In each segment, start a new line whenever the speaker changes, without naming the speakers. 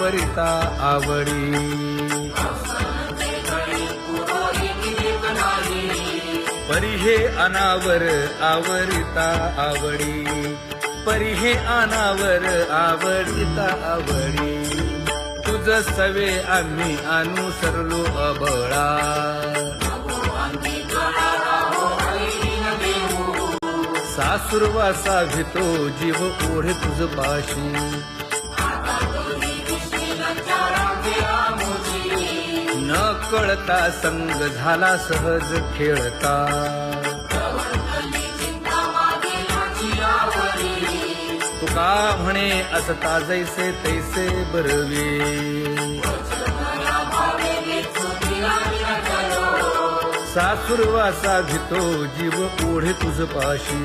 वरिता आवडी परी हे अनावर आवरिता आवडी परी हे अनावर आवडिता आवडी तुझ सवे आम्ही अनुसरलो अबळा सासुरवासा भितो जीव ओढे तुझ पाशी न कळता संग झाला सहज खेळता तुका म्हणे असता जैसे तैसे बरवे सासुरवासा भितो जीव ओढे तुझ पाशी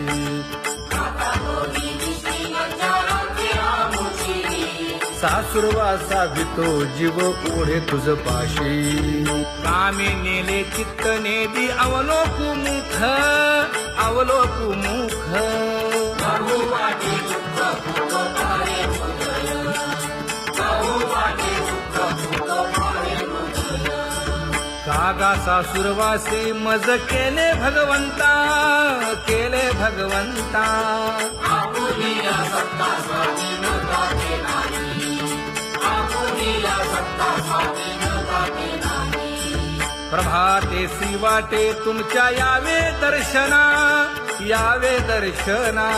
सासुरवासा भितो जीव ओढे तुझ पाशी कामी नेले चित्त नेदी अवलोकु मुख अवलोकु मुख कागा सासुरवासी मज केले भगवंता केले भगवंता प्रभातेसी वाटे तुमच्या यावे दर्शना यावे दर्शना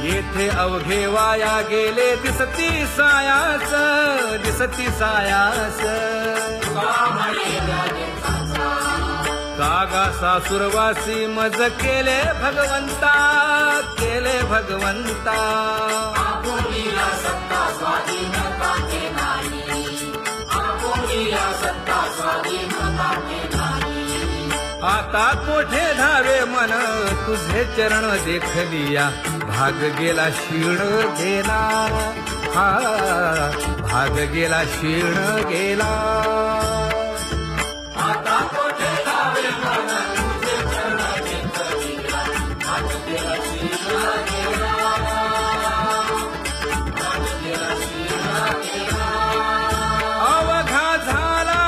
येथे अवघे वाया गेले दिसती सायास दिसती सायास कागा सासुरवासी मज केले भगवंता केले भगवंता आता कोठे धावे मन तुझे चरण देखलिया भाग गेला क्षीण गेला हा भाग गेला क्षीण गेला आता कोठे धावे मन तुझे चरण देखलिया भाग गेला क्षीण गेला भाग गेला क्षीण गेला अवघा झाला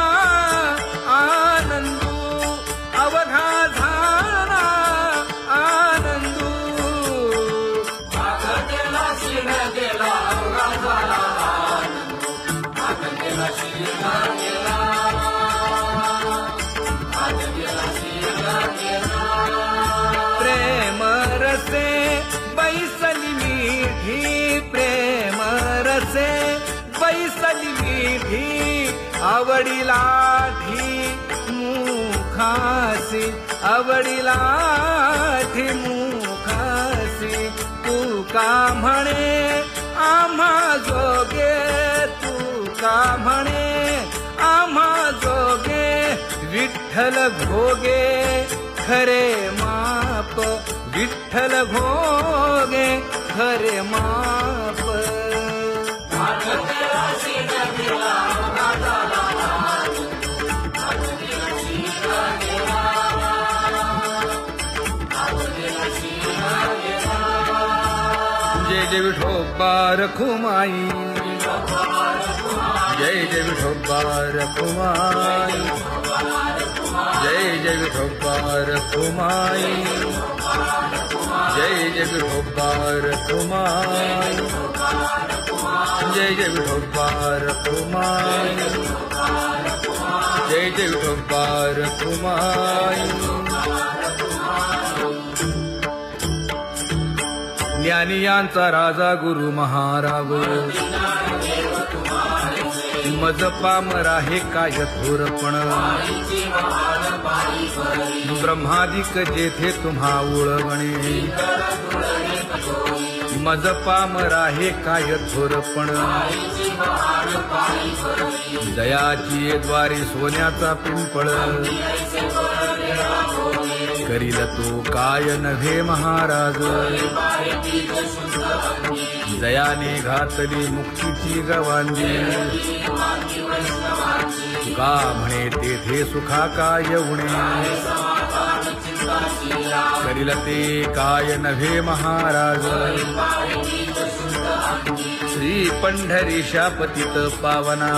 आनंदू अवघा झाला आनंदू भाग गेला क्षीण गेला अवघा झाला आनंदू भाग गेला क्षीण गेला भाग गेला क्षीण गेला प्रेम रसे बैसली मीठी प्रेम रसे बैसली मीठी आवडीला ठी मुखासी आवडीला ठी मुखासी तू का म्हणे आम्हा जोगे तू का म्हणे आम्हा जोगे विठ्ठल भोगे खरे माप विठ्ठल भोगे खरे माप जय जय विठोबा रखुमाई जय जय विठोबा रखुमाई जय जय विठोबा रखुमाई जय जय विठोबा रखुमाई जय जय विठोबा रखुमाई जय जय विठोबा रखुमाई ज्ञानियांचा राजा गुरु महाराज मज पामरा हे काय थोरपण ब्रह्मादिक जेथे तुम्हा उळवणे मज पामरा हे काय थोरपण दयाची द्वारी सोन्याचा पिंपळ करील तो काय नव्हे महाराज दयाने घातली मुक्तीची गवांडी तुका म्हणे तेथे सुखा काय उणे
करील ते काय नव्हे महाराज श्री पंढरीशा पतित पावना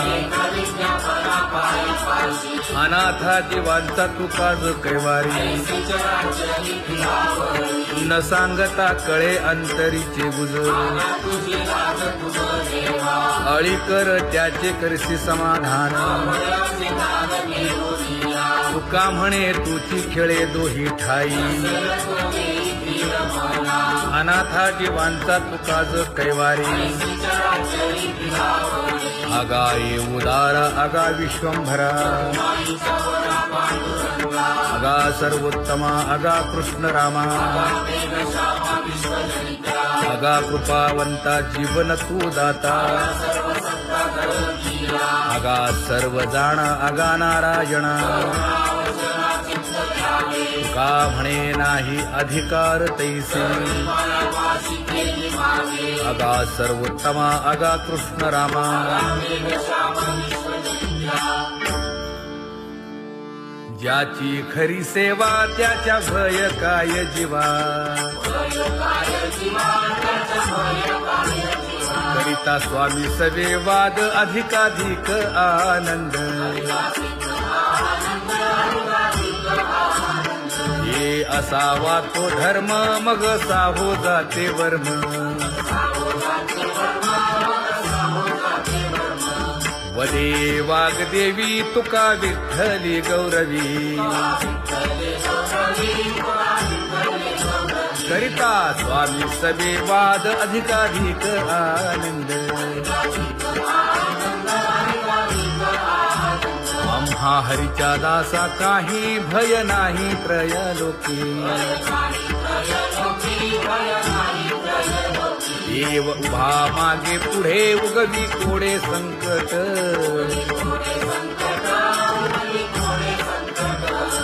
अनाथा जीवांचा तुकाज कैवारी न सांगता कळे अंतरीचे गुजर अळी कर त्याचे करसी समाधान तुका म्हणे तुची खेळे दोही ठाई अनाथा जीवांचा तुकाज कैवारी आगा ये उदारा आगा विश्वंभरा आगा सर्वोत्तमा आगा कृष्ण रामा आगा कृपावंता जीवन तू दाता आगा सर्व जाणा आगा नारायणा तुका म्हणे नाही अधिकार तैसे आगा सर्वोत्तमा आगा कृष्ण रामा ज्याची खरी सेवा त्याच्या भय काय जीवा करिता स्वामी सवे वाद अधिकाधिक आनंद ये असावा तो धर्म मग साहो जाते वर्म वदे वाग्देवी तुका विठ्ठली गौरवी करिता स्वामी सवे वाद अधिकाधिक आनंद आम्हा हरीच्या दासा काही भय नाही त्रयलोकी देव उभा मागे पुढे उगवी कोडे संकट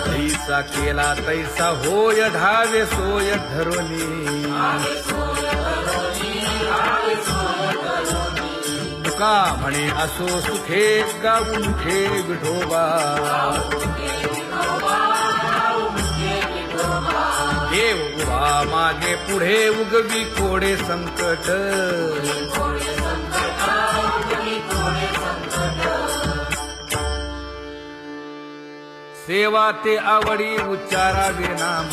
तैसा केला तैसा होय धावे सोय धरोनी तुका म्हणे असो सुखे गाऊन ठे विठोबा देव उभा मागे पुढे उगवी कोडे संकट सेवा ते आवडी उच्चारावे नाम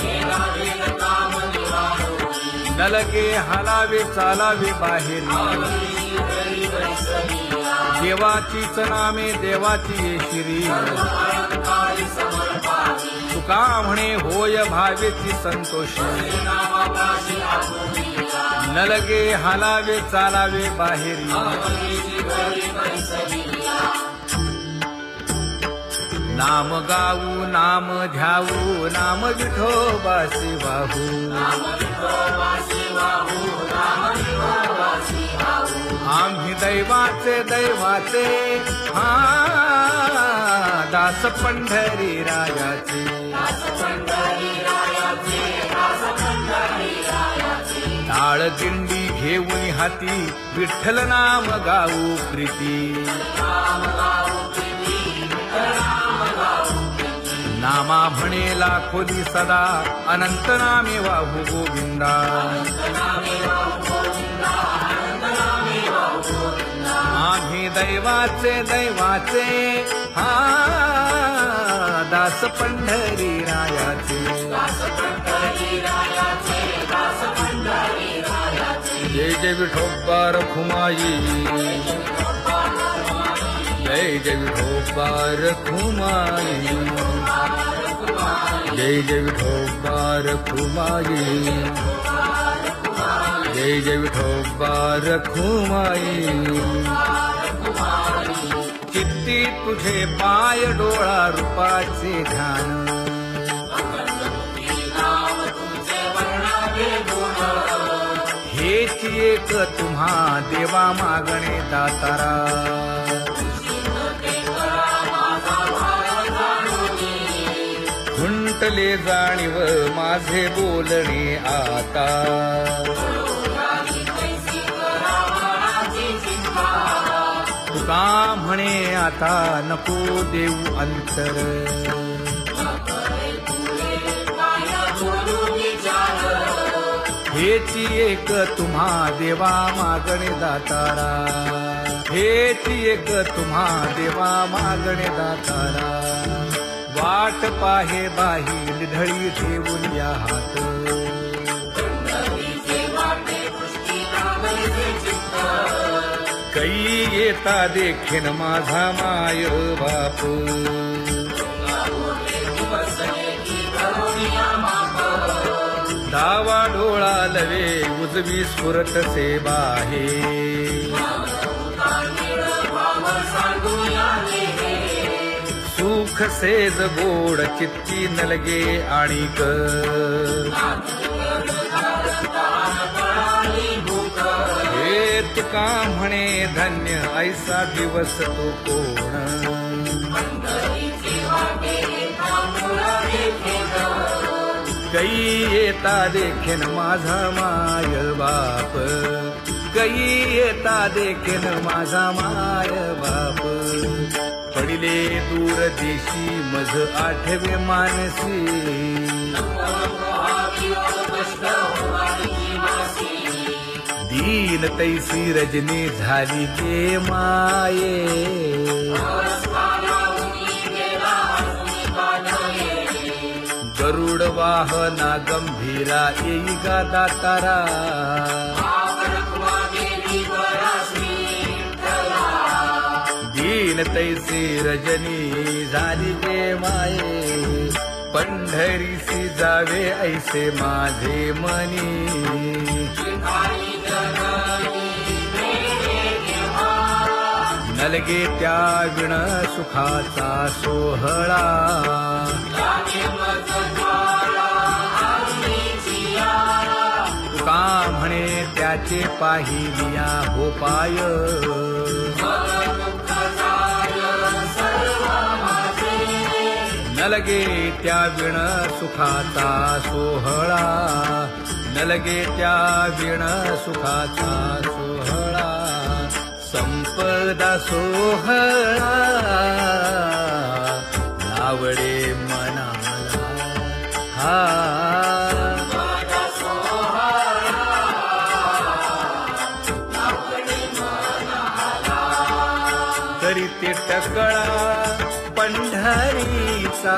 नलगे हालावे चालावे बाहेर देवाचीच नामे देवाची येशिरी तुका म्हणे होय भावेची संतोषी नलगे हालावे चालावे बाहेरी नाम गाऊ नाम ध्याऊ नाम विठोबासी वाहू आम्ही दैवाचे दैवाचे हा दास पंढरी रायाचे टाळ दिंडी घेऊन हाती विठ्ठल नाम गाऊ प्रीती नामा म्हणेला खोली सदा अनंत नामे वाहू गोविंदा आम्ही दैवाचे दैवाचे हा दास पंढरी रायाचे जय जय विठोबा रखुमाई जय जय विठोबा रखुमाई जय जय विठोबा रखुमाई जय जय विठोबा रखुमाई चित्ती तुझे पाय डोळा रूपाचे ध्यान हेच एक तुम्हा देवा मागणे दातारा खुंटले जाणीव माझे बोलणे आता तुका म्हणे आता नको देऊ अंतर हेची एक तुम्हा देवा मागणे दातारा, हेची एक तुम्हा देवा मागणे दातारा. वाट पाहे बाही ढळी ठेवून या हात, कै येता देखीन माझा माय बाप. डावा डोळा लवे उजवी स्फुरत से बाहे, सुख सेज गोड चित्ती नलगे आणिक. हे तुका म्हणे धन्य ऐसा दिवस तो कोण. कै येता देखीन माझा माय बाप, कै येता देखीन माझा माय बाप. पडिले दूर देशी मज आठवे मानसी, दीन तैसी रजनी झाली के माये. गरुड वाहना गंभीरा येई गा दातारा, दीन तैसी रजनी झाली के माये. पंढरीसी जावे ऐसे माझे मनी, नलगे त्या विण सुखाचा सोहळा. तुका म्हणे त्याचे पाहिलिया हो पाय, नलगे त्या विण सुखाचा सोहळा, नलगे त्या विण सुखाचा सोहळा. संपदा सोहळा नावडे मनाला, हा करीते टकळा पंढरीचा,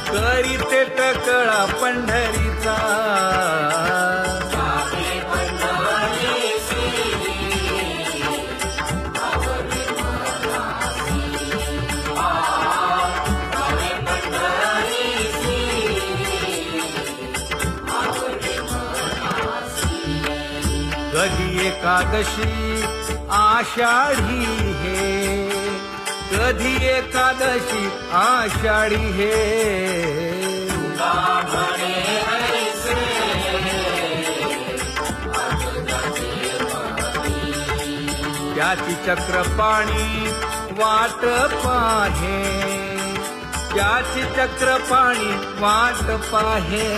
करीते टकळा पंढरीचा. कधी एकादशी आषाढी हे, कधी एकादशी आषाढी हे. त्याची चक्रपाणी वाट पाहे, त्याची चक्रपाणी वाट पाहे.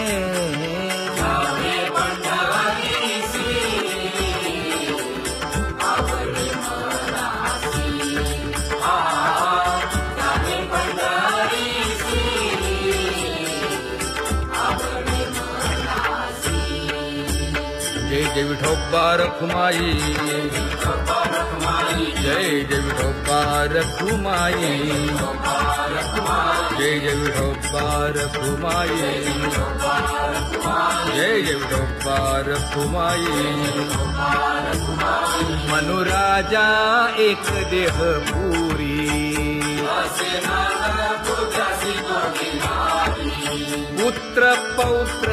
जय जय विठोबा रखुमाई, जय जय विठोबा रखुमाई, जय जय विठोबा रखुमाई, जय जय विठोबा रखुमाई. मनुराजा एक देह पुरी, पुत्र पौत्र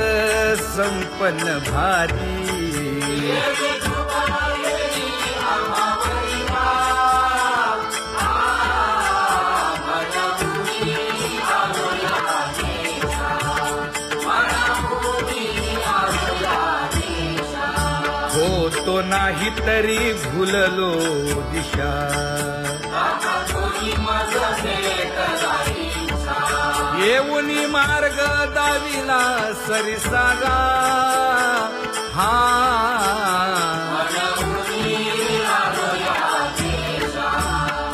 संपन्न भारी. होतो नाही तरी भुललो दिशा, येऊनी मार्ग दाविला सरिसागा. हा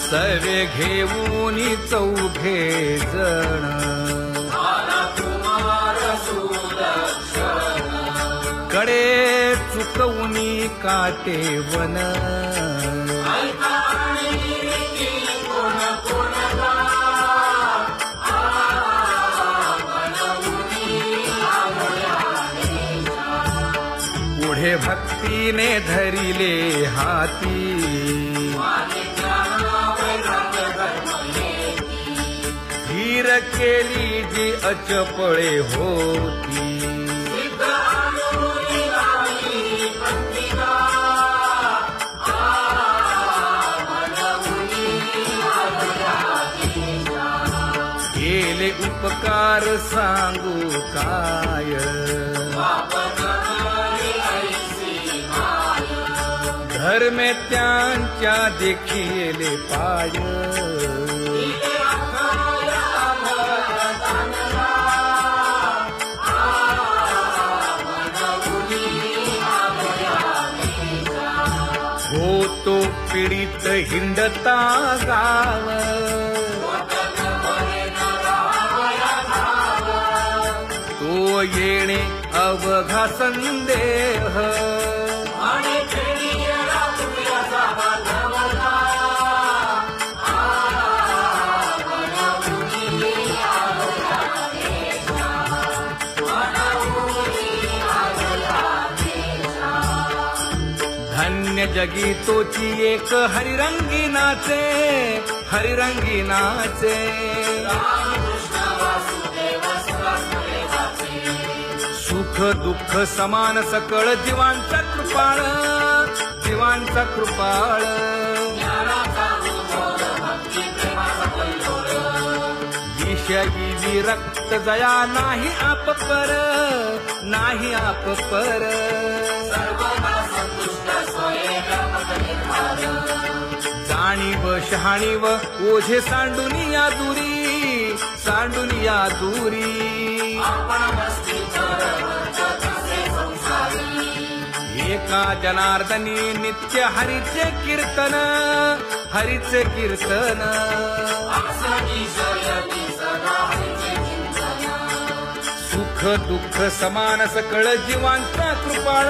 सवे घेऊनी चौघे जण, कडे चुकवूनी काटे वन
ऐका आणि नीती कोण कोणता
पुढे भक्तीने धरिले हाती धीर केली जी अचपळे होती केले उपकार सांगू काय धर्मे त्यांच्या देखिले पाय होतो पीडित हिंडता गाव तो येणे अवघा संदेह धन्य जगी तोची एक हरिरंगी नाचे हरिरंगी नाचे सुख दुःख समान सकळ जीवांचा कृपाळ जीवांचा कृपाळ विषयी विरक्त जया नाही आप पर नाही आप पर जाणीव शहाणीव ओझे सांडुनिया दूरी एका जनार्दनी नित्य हरीचे कीर्तन सुख दुःख समान सकळ जीवांचा कृपाळ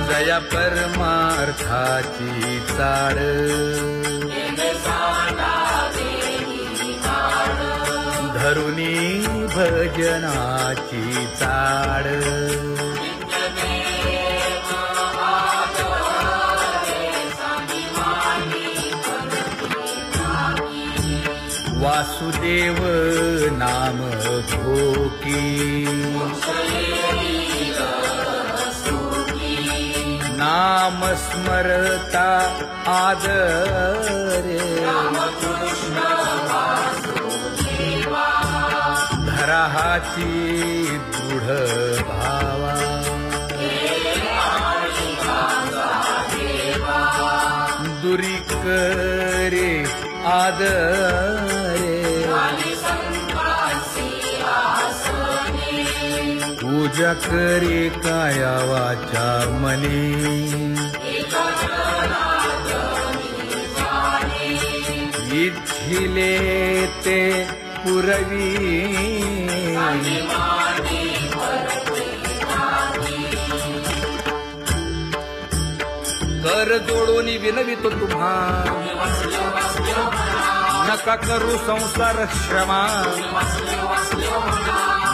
जया परमार्थाची चाड धरुनी भजनाची चाड वासुदेव नाम घोकी नाम स्मरता आदरे धराहाची दृढ भावा दुरी करे आदरे पूजा करे काया वाचा मनी इच्छिले ते पुरवी कर जोडून विनवितो तुम्हा नका करू संसार श्रमा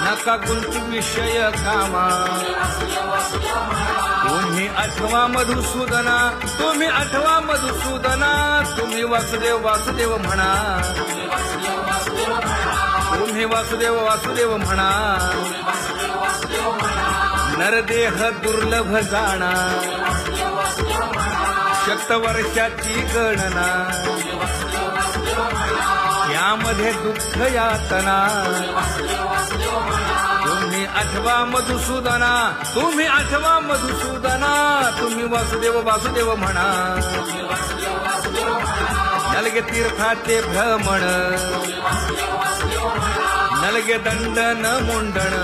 नका गुंतू विषय कामा तुम्ही आठवा मधुसूदना तुम्ही वासुदेव म्हणा तुम्ही वासुदेव म्हणा नरदेह दुर्लभ जाणा शतवर्षाची गणना यामध्ये दुःख यातना तुम्ही आठवा मधुसूदना तुम्ही वासुदेव म्हणा नलगे तीर्थाचे भ्रमण नलगे दंडन मुंडण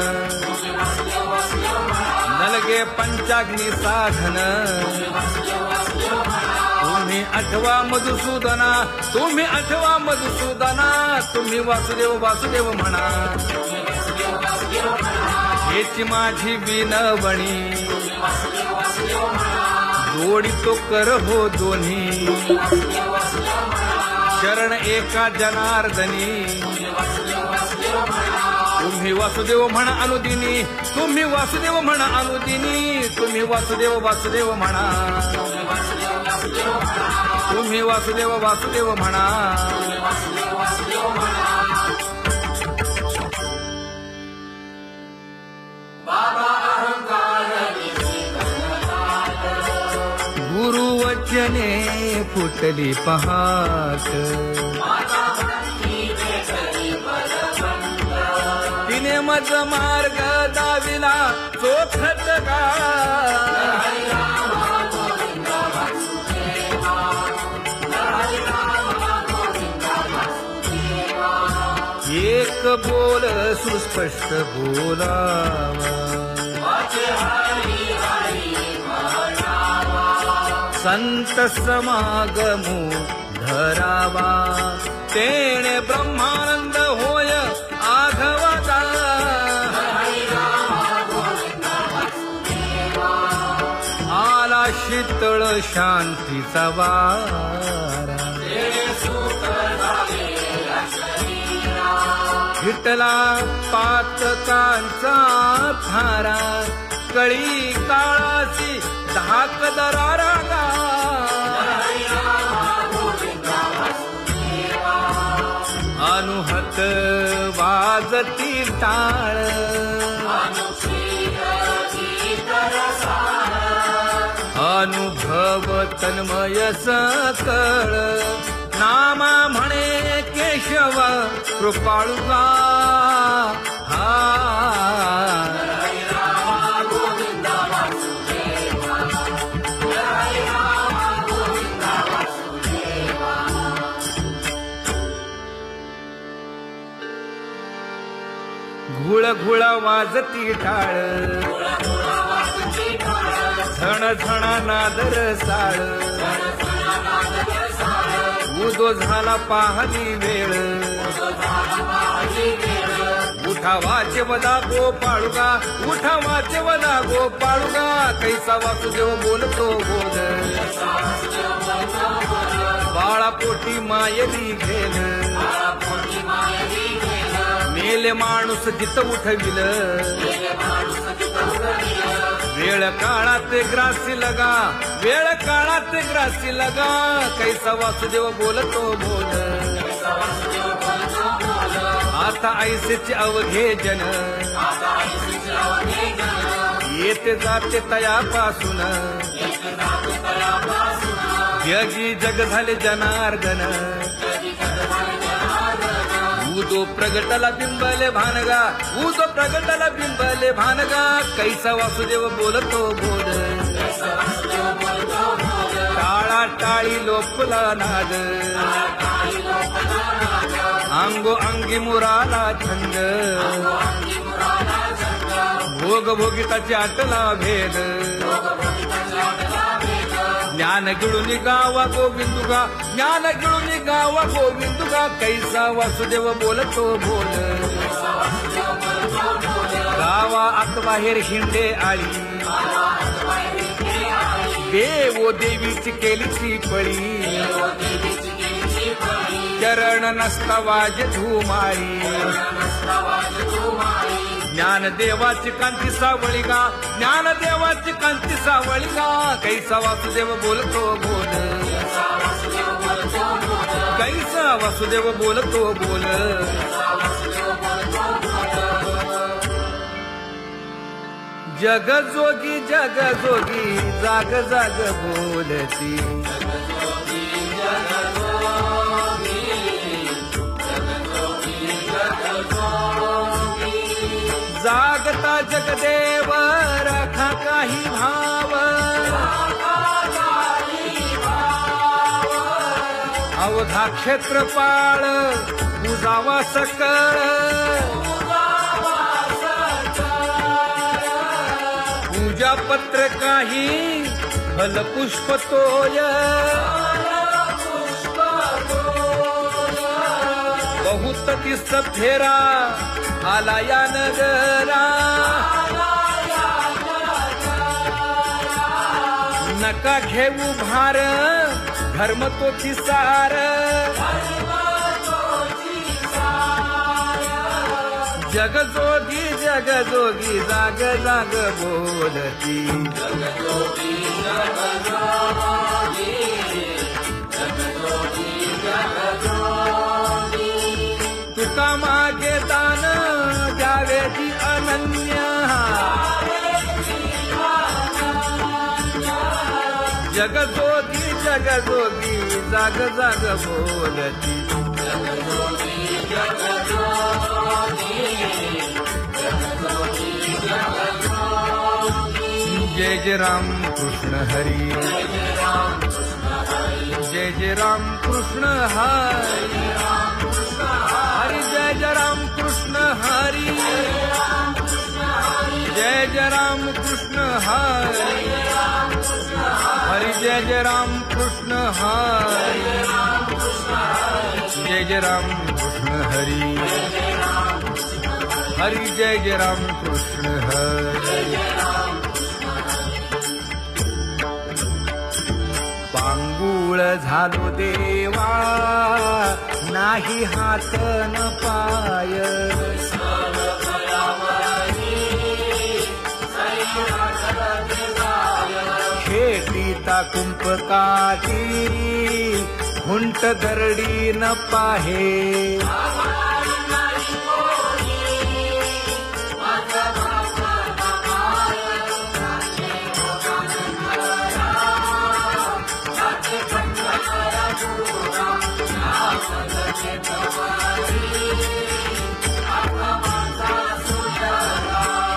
नलगे पंचाग्नी साधन तुम्ही आठवा मधुसूदना, तुम्ही आठवा मधुसूदना, तुम्ही वासुदेव वासुदेव म्हणा. हेची माझी विनवणी, जोडितो कर हो दोन्ही, शरण एका जनार्दनी. तुम्ही वासुदेव म्हणा अनुदिनी, तुम्ही वासुदेव म्हणा अनुदिनी, तुम्ही वासुदेव वासुदेव म्हणा, तुम्ही वासुदेव वासुदेव म्हणा.
बाबा अहंकार
गुरुवचने फुटली पहाट, तिने मज मार्ग दाविला चोखट का. एक बोल सुस्पष्ट बोलावा, संत समागमू धरावा, तेणे ब्रह्मानंद होय आघवाचा. आला शीतळ शांतीचा वारा, विठला पातकांचा थारा, कळी काळाची धाक दरारा. अनुहत वाजती टाळ, अनुभव तन्मय सकळ. नामा म्हणे केशव कृपाळुगा, घुळ घुळ वाजती टाळ, झण झण नादर साळ. उदो झाला पाहली वेळ, उठा वाचे वदा गोपाळुगा, उठा वाचे वदा गोपाळुगा. कैसा वासुदेव बोलतो बोल, बाळा पोटी मायली घेल. मेले माणूस जित उठविल, वेळ काळात ग्रासी लगा, वेळ काळात ग्रासी लगा. कैसा वासुदेव बोलतो बोल, आता ऐसेचे अवघे जन, येते जाते तयापासून. जगी जग झाले जनार्दन, उदो प्रगटला बिंबले भानगा, उदो प्रगटला बिंबले भानगा. कैसा वासुदेव बोलतो बोल, टाळा टाळी लोपला नाद, अंगो अंगी मुराला छंद. भोग भोगिताची आटला भेद, ज्ञान गिळून गावा गोविंदुगा, ज्ञान गिळून गावा गोविंदुगा. कैसा वासुदेव बोलतो बोल, गावा आत बाहेर हिंडे आळी, देवो देवीची केलीची पळी. चरण नसता वाज धुमाळी, ज्ञानदेवाची कांती सावळी गा, ज्ञानदेवाची कांती सावळी गा. कैसा वासुदेव बोलतो बोल, कैसा वासुदेव बोलतो बोल. जग जोगी जाग जाग बोलती. जागता जगदेव राखा काही भाव, अवधा क्षेत्रपाळ बुजावा सकळ. पूजा पत्र काही फलपुष्प तोय, बहुत दिस फेरा आला या नगरा नका घेऊ भार धर्म तोची सार जगजोगी जगजोगी जाग जाग बोलती तुका मागे दान द्यावेची अनन्य जगजोगी जगजोगी जाग जाग बोलती जय जय राम कृष्ण हरी जय जय राम कृष्ण हरी हरी जय जय राम कृष्ण हरी जय जय राम कृष्ण हरी हरी जय जय राम कृष्ण हरी जय जय राम कृष्ण हरी हरी जय जय राम कृष्ण हरी पांगुळ झालो देवा नाही हात न पाय खेटीता कुंपकाठी हुंट दरडी न पाहे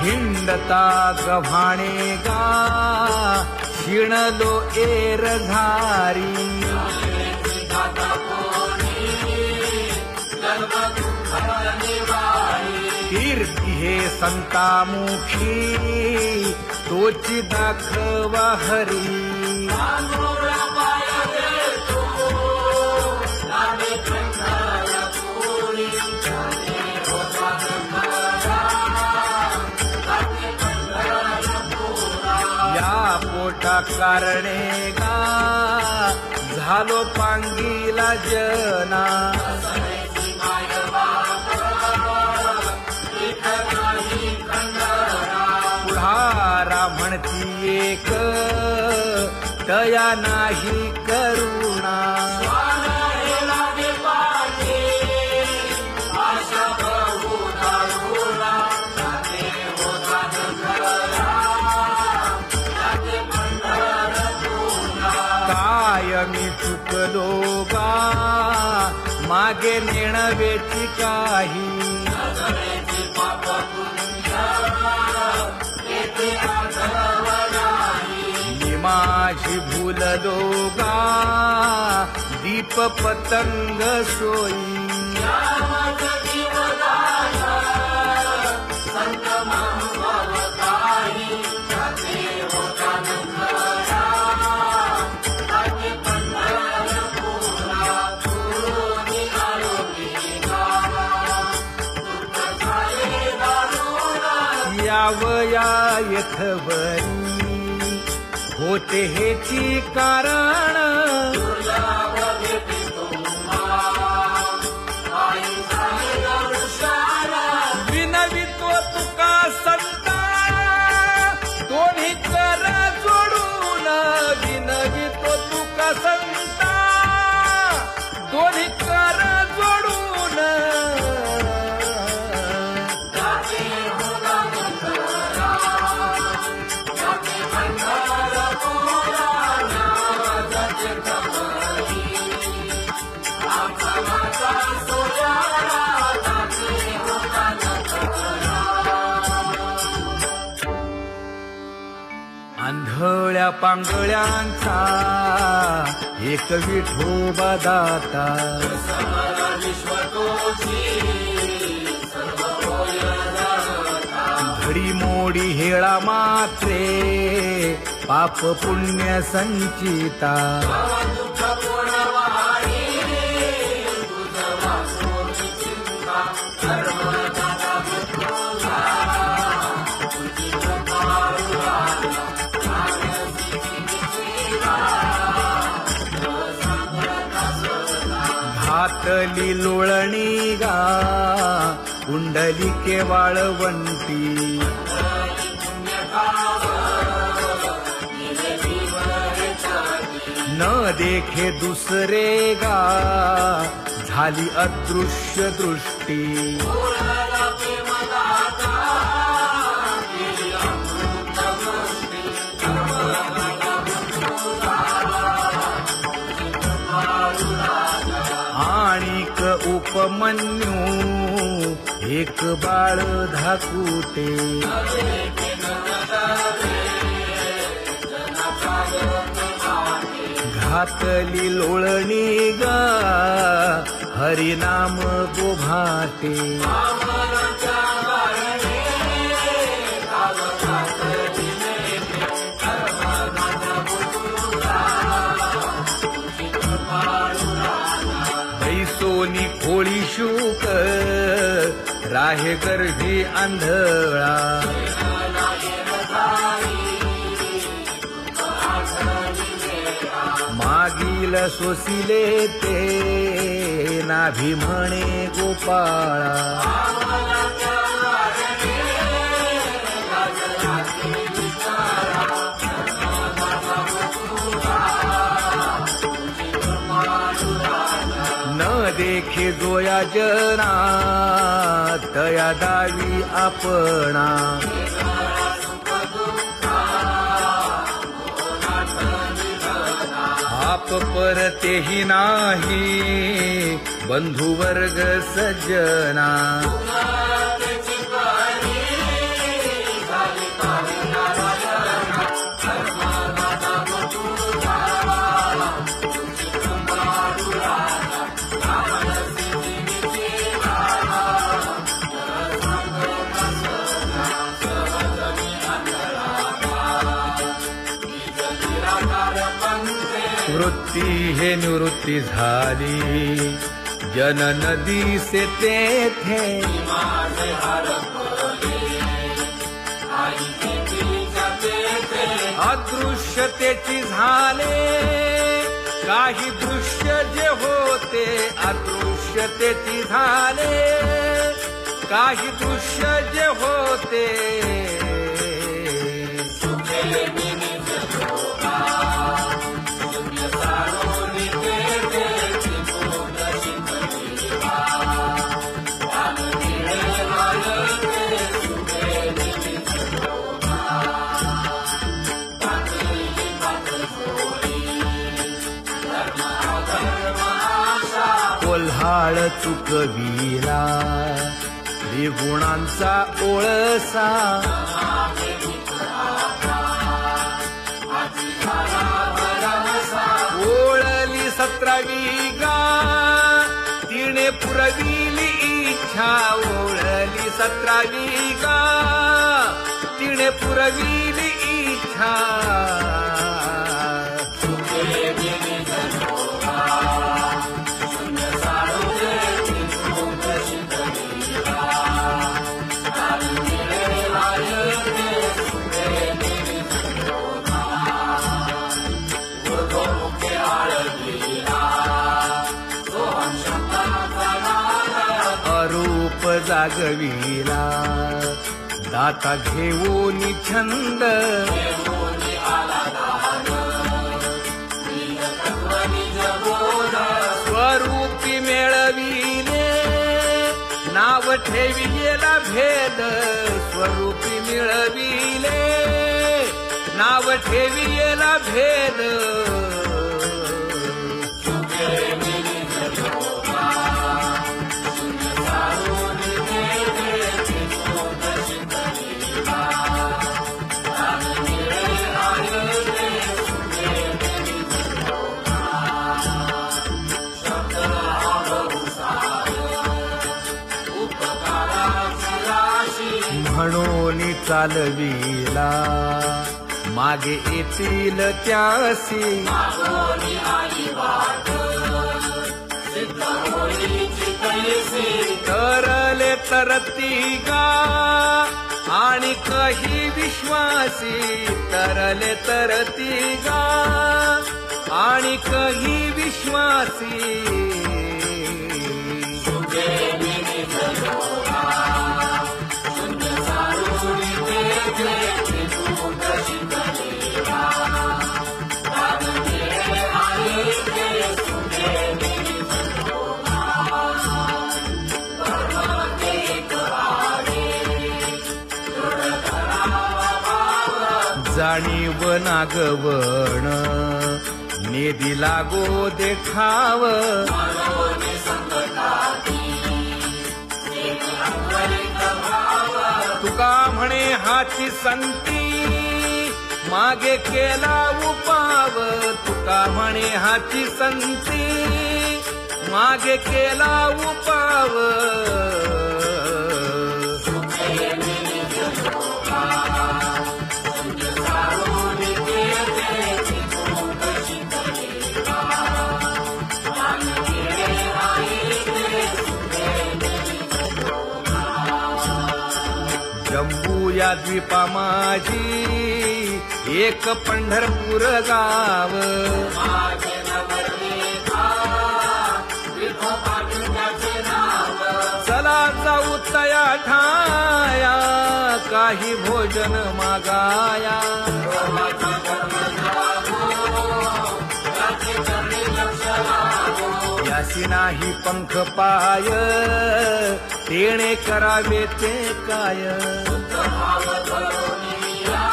हिंडता गव्हाणे गा शिणलो एर घारी कीर्ती हे संतामुखी तोची दाखवा हरी पोटा कारणे गा झालो पांगीला जना पुढारा म्हणती एक तया नाही करुणा मी चुकलो गा मागे नेणवेची काही मी माझी भूललो गा दीप पतंग सोयी यावया यथवरी होते हेची कारण विनवितो तुका संता दोन्ही कर जोडून विनवितो तुका संता दोन्ही कर जोडून आंधळ्या पांगळ्यांचा एक विठोबा दाता घडी मोडी हेळा मात्रे पाप पुण्य संचिता घातली लोळणी गा कुंडलिके वाळवंटी न देखे दुसरे गा झाली अदृश्य दृष्टी आणिक उपमन्यू एक बाळ धाकुटे घातली लोळणी गा हरिनाम गोभाटे सोनी खोळी शूक राहे गर्भी आंधळा मागील सोसिले ते नाभी म्हणे गोपाळा न देखे जोया जना तया दावी आपणा आप परतेही नाही बंधू वर्ग सज्जना वृत्ती हे निवृत्ती झाली जन नदी से तेथे अदृश्यतेची झाले काही दृश्य जे होते अदृश्यतेची झाले काही दृश्य जे होते कोल्हाळ चुकविला त्रिगुणांचा ओळसा ओळली 17वी गा तिने पुरविली इच्छा ओळली 17वी गा तिने पुरविली इच्छा अरूप जागविला दाता घेऊन छंद स्वरूपी मिळविले नाव ठेविलेला भेद स्वरूपी मिळविले नाव ठेविलेला भेद म्हणून चालविला मागे येतील त्यासी तरले तरती गा आणि काही विश्वासी तरले तरती गा आणि काही विश्वासी आणि वनागवण नेदी लागो देखाव
मानवने संकटाती एक अंतरिक भाव
तुका म्हणे हाची संती मागे केला उपाव तुका म्हणे हाची संती मागे केला उपाव जम्बू या द्वीपा माझी एक पंढरपूर गाव
माझे नवरदेवा विठोबाचे नाव
चला जाऊ तया ठाया काही भोजन मागाया
देवाचा धर्म जागो त्याचे चरणी लक्ष लागो
यासी नाही पंख पाय तेणे करावे ते काय
भाव धरुनिया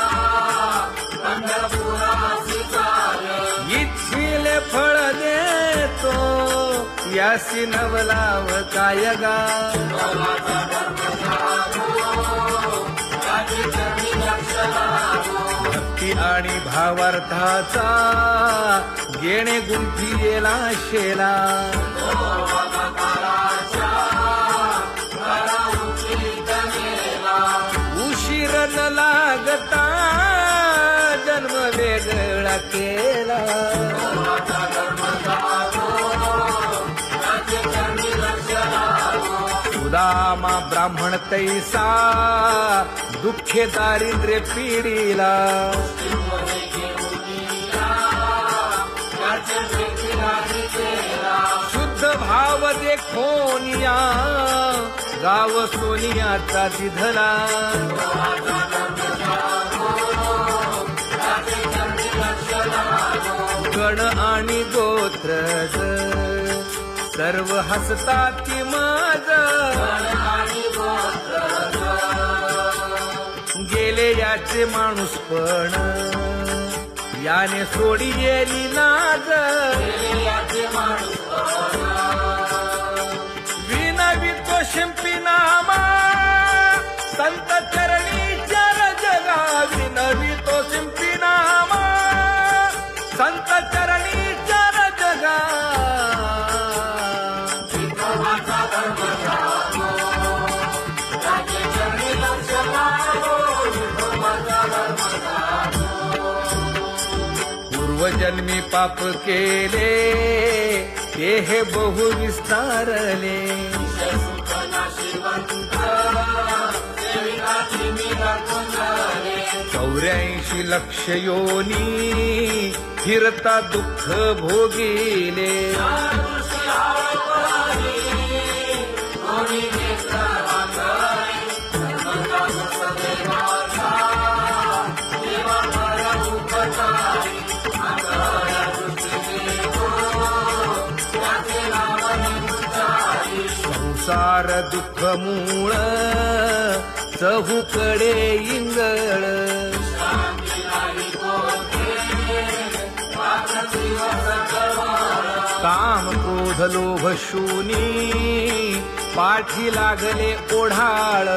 पंढरपुरासी जाय
इच्छिले फळ देतो यासी नवलाव काय गा
देवाचा धर्म जागो त्याचे चरणी लक्ष लागो
भक्ती आणि भावार्थाचा गेणे गुंफी येला शेला उशीर न लागता जन्म वेगळा केला सुदामा ब्राह्मण तैसा दुःखे दारिद्र्य पिढीला शुद्ध भाव देखोनिया गाव सोनियाचा तिधला गण आणि गोत्र सर्व हसतात माझ गेले याचे माणूस पण याने सोडी गेली लाज विनवितो शिंपी नामा संत चरणी चर जगा विनवितो शिंपी नामा संत चरणी चर जगा पूर्वजन्मी पाप केले ते हे बहु विस्तारले 84 लक्ष योनी फिरता दुःख भोगिले संसार दुःख मूळ चहूकडे इंगळ काम क्रोध लोभ शूनी पाठी लागले ओढाळ